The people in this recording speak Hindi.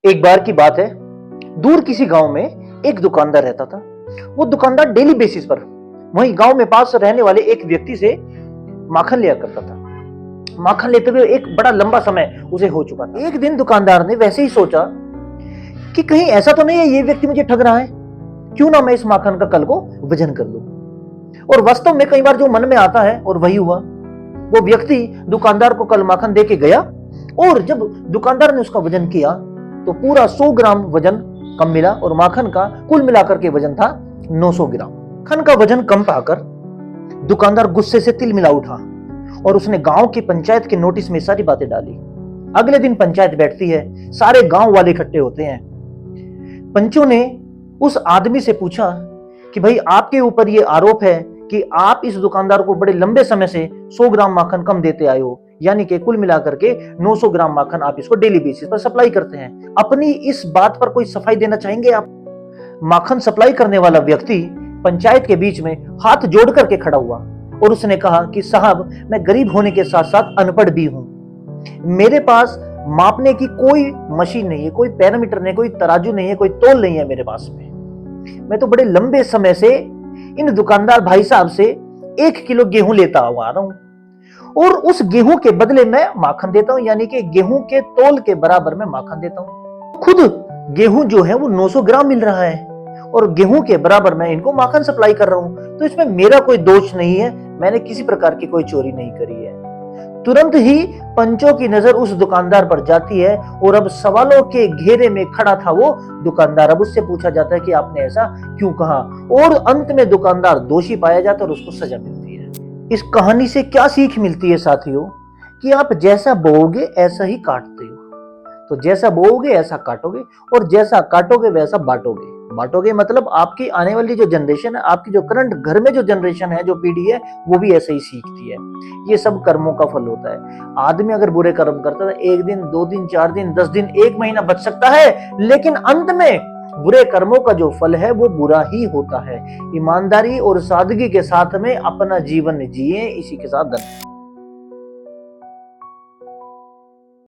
एक बार की बात है, दूर किसी गांव में एक दुकानदार रहता था। वो दुकानदार डेली बेसिस पर वहीं गांव में पास रहने वाले एक व्यक्ति से माखन लिया करता था। माखन लेते हुए एक बड़ा लंबा समय उसे हो चुका था। एक दिन दुकानदार ने वैसे ही सोचा कि कहीं ऐसा तो नहीं है ये व्यक्ति मुझे ठग रहा है, क्यों ना मैं इस माखन का कल को वजन कर लूं। और वास्तव में कई बार जो मन में आता है और वही हुआ। वो व्यक्ति दुकानदार को कल माखन दे के गया और जब दुकानदार ने उसका वजन किया तो पूरा 100 ग्राम वजन कम मिला और माखन का कुल मिलाकर के वजन था 900 ग्राम। माखन का वजन कम पाकर दुकानदार गुस्से से तिलमिला उठा और उसने गांव की पंचायत के नोटिस में सारी बातें डाली। अगले दिन पंचायत बैठती है, सारे गांव वाले इकट्ठे होते हैं। पंचों ने उस आदमी से पूछा कि भाई आपके ऊपर ये आरोप है कि आप इस दुकानदार को बड़े लंबे समय से 100 ग्राम माखन कम देते आए हो, यानी कि कुल मिलाकर के 900 ग्राम माखन आप इसको डेली बेसिस पर सप्लाई करते हैं। अपनी इस बात पर कोई सफाई देना चाहेंगे आप? माखन सप्लाई करने वाला व्यक्ति पंचायत के बीच में हाथ जोड़ करके खड़ा हुआ और उसने कहा कि साहब, मैं गरीब होने के साथ साथ अनपढ़ भी हूं। मेरे पास मापने की कोई मशीन नहीं है, कोई पैरामीटर नहीं, कोई तराजू नहीं है, कोई तौल नहीं है मेरे पास में। मैं तो बड़े लंबे समय से इन दुकानदार भाई साहब से 1 किलो गेहूं लेता हुआ आ रहा हूं और उस गेहूं के बदले मैं माखन देता हूं, यानी कि गेहूं के तौल के बराबर मैं माखन देता हूं। खुद गेहूं जो है वो 900 ग्राम मिल रहा है और गेहूं के बराबर मैं इनको माखन सप्लाई कर रहा हूं, तो इसमें मेरा कोई दोष नहीं है, मैंने किसी प्रकार की कोई चोरी नहीं करी है। तुरंत ही पंचों की नजर उस दुकानदार पर जाती है और अब सवालों के घेरे में खड़ा था वो दुकानदार। अब उससे पूछा जाता है कि आपने ऐसा क्यों कहा, और अंत में दुकानदार दोषी पाया जाता है और उसको सजा मिलती है। इस कहानी से क्या सीख मिलती है साथियों, कि आप जैसा बोओगे ऐसा ही काटते हो। तो जैसा बोओगे ऐसा काटोगे और जैसा काटोगे वैसा बांटोगे। बांटोगे मतलब आपकी आने वाली जो जनरेशन है, आपकी जो करंट घर में जो जनरेशन है, जो पीढ़ी है, वो भी ऐसे ही सीखती है। ये सब कर्मों का फल होता है। आदमी अगर बुरे कर्म करता है 1 दिन 2 दिन 4 दिन 10 दिन 1 महीना बच सकता है, लेकिन अंत में बुरे कर्मों का जो फल है वो बुरा ही होता है। ईमानदारी और सादगी के साथ में अपना जीवन जिए। इसी के साथ धन्यवाद।